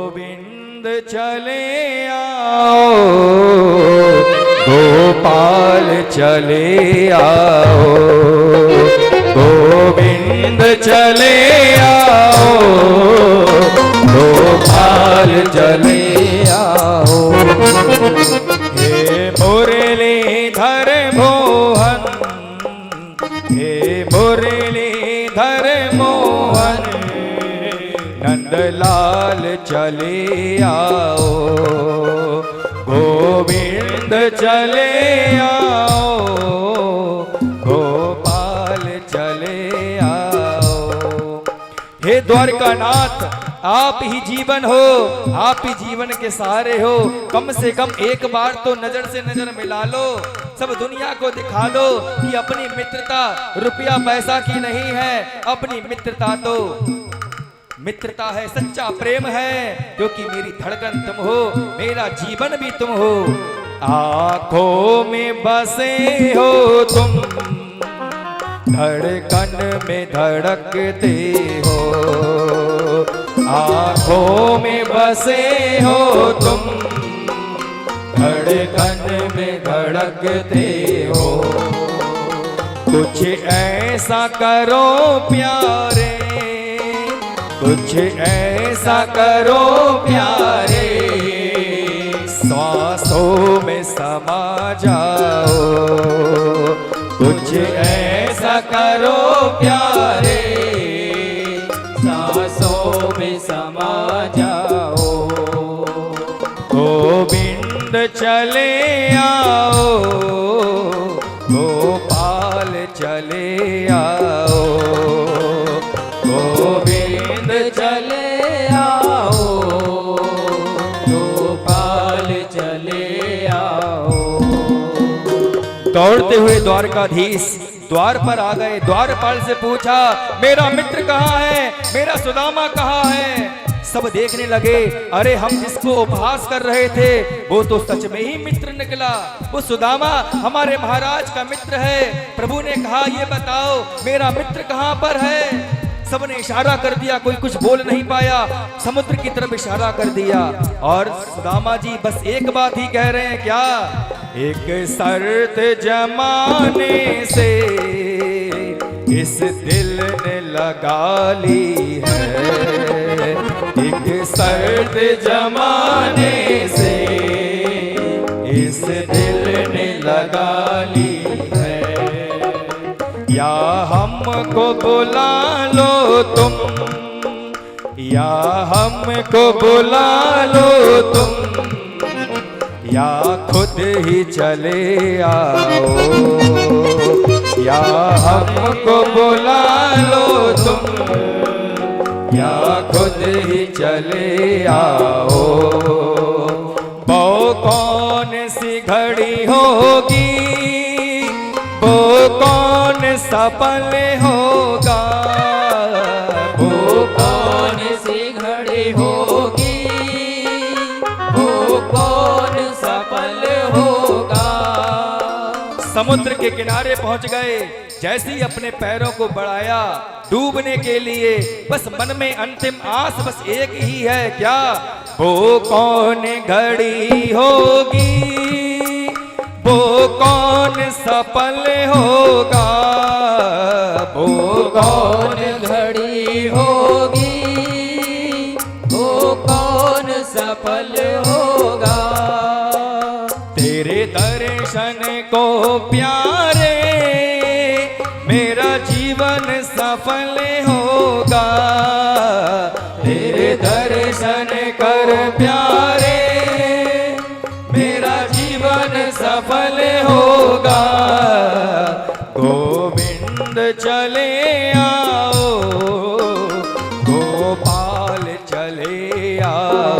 गोविंद चले आओ, गोपाल चले आओ, गोविंद चले आओ, गोपाल चले आओ। हे मुरलीधर मोहन, हे मुरलीधर मोहन, नंदलाल चले आओ, गोविंद चले आओ, गोपाल चले आओ। हे द्वारकानाथ, आप ही जीवन हो, आप ही जीवन के सहारे हो। कम से कम एक बार तो नजर से नजर मिला लो, सब दुनिया को दिखा दो कि अपनी मित्रता रुपया पैसा की नहीं है, अपनी मित्रता तो मित्रता है, सच्चा प्रेम है, क्योंकि मेरी धड़कन तुम हो, मेरा जीवन भी तुम हो। आंखों में बसे हो तुम, धड़कन में धड़कते हो, आंखों में बसे हो तुम, धड़कन में धड़कते हो। कुछ ऐसा करो प्यारे, कुछ ऐसा करो प्यारे, सांसों में समा जाओ। कुछ ऐसा करो प्यारे, सांसों में समा जाओ। गोविंद चले आओ, गोपाल चले आओ, गोविंद चले आओ, गोपाल चले आओ। दौड़ते हुए द्वारकाधीश द्वार पर आ गए। द्वारपाल से पूछा, मेरा मित्र कहाँ है, मेरा सुदामा कहाँ है? सब देखने लगे, अरे हम जिसको उपहास कर रहे थे वो तो सच में ही मित्र निकला, वो सुदामा हमारे महाराज का मित्र है। प्रभु ने कहा, ये बताओ मेरा मित्र कहाँ पर है? सबने इशारा कर दिया, कोई कुछ बोल नहीं पाया, समुद्र की तरफ इशारा कर दिया। और सुदामा जी बस एक बात ही कह रहे हैं, क्या? एक शर्त जमाने से इस दिल ने लगा ली है, एक शर्त जमाने से इस दिल ने लगा ली है। या हमको बुला लो तुम, या हमको बुला लो तुम, या खुद ही चले आओ। या हमको बुला लो तुम, या खुद ही चले आओ। वो कौन सी घड़ी होगी, वो कौन सा पल होगा, वो कौन सी घड़ी होगी, वो कौन सा पल होगा। समुद्र के किनारे पहुंच गए। जैसे ही अपने पैरों को बढ़ाया डूबने के लिए, बस मन में अंतिम आस बस एक ही है, क्या? वो कौन घड़ी होगी, वो कौन सा पल होगा, वो कौन घड़ी होगी, वो कौन सा पल होगा। तेरे दर्शन को प्यारे मेरा जीवन सफल होगा, तेरे दर्शन कर प्यारे मेरा जीवन सफल होगा। गोविंद चले आओ, गोपाल चले आओ,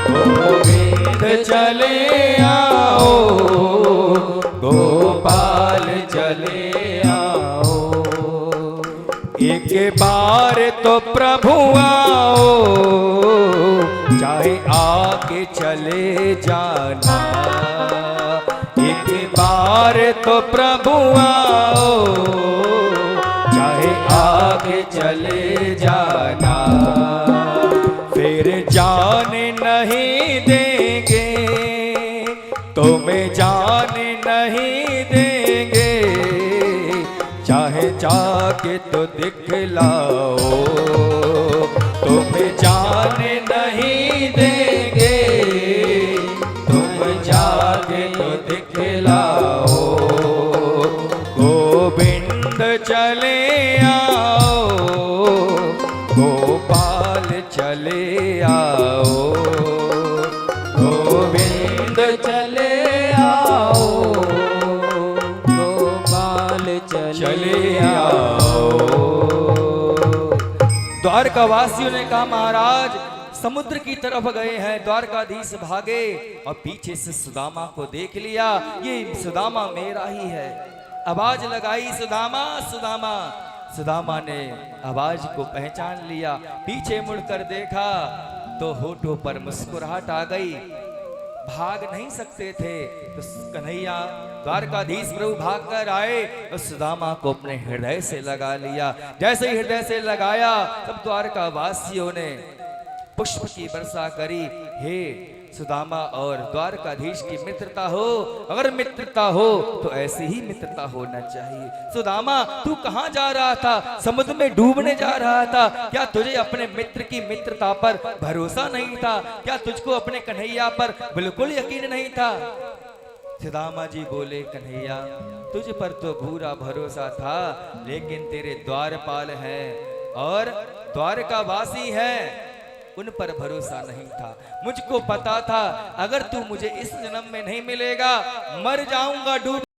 गोविंद चले आओ, गोपाल चले आओ। एक बार तो प्रभु आओ, चाहे आगे चले जाना। एक बार तो प्रभु आओ, चाहे आगे चले जाना। फिर नहीं देंगे, तुम्हें जान नहीं देंगे, चाहे जाके तो दिखलाओ, तुम्हें जान नहीं देंगे, तुम जाके तो दिखलाओ, गोविंद चले आओ, गोपाल चले आओ, गोविंद चले आओ, गोपाल चले आओ। द्वारका वासियों ने कहा महाराज समुद्र की तरफ गए हैं, द्वारकाधीश भागे और पीछे से सुदामा को देख लिया, ये सुदामा मेरा ही है। आवाज लगाई सुदामा सुदामा, सुदामा ने आवाज को पहचान लिया, पीछे मुड़कर देखा तो होठों पर मुस्कुराहट आ गई। भाग नहीं सकते थे तो कन्हैया द्वारकाधीश प्रभु भाग कर आए और सुदामा को अपने हृदय से लगा लिया। जैसे ही हृदय से लगाया तब द्वारका वासियों ने पुष्प की वर्षा करी। हे सुदामा और द्वारकाधीश की मित्रता हो, अगर मित्रता हो तो ऐसी ही मित्रता होना चाहिए। सुदामा तू कहां जा रहा था? समुद्र में डूबने जा रहा था। क्या तुझे अपने मित्र की मित्रता पर भरोसा नहीं था? क्या तुझको अपने कन्हैया पर बिल्कुल यकीन नहीं था? सुदामा जी बोले कन्हैया तुझ पर तो पूरा भरोसा था, लेकिन तेरे द्वारपाल हैं और द्वारकावासी हैं, उन पर भरोसा नहीं था। मुझको पता था अगर तू मुझे इस जन्म में नहीं मिलेगा मर जाऊंगा, डूब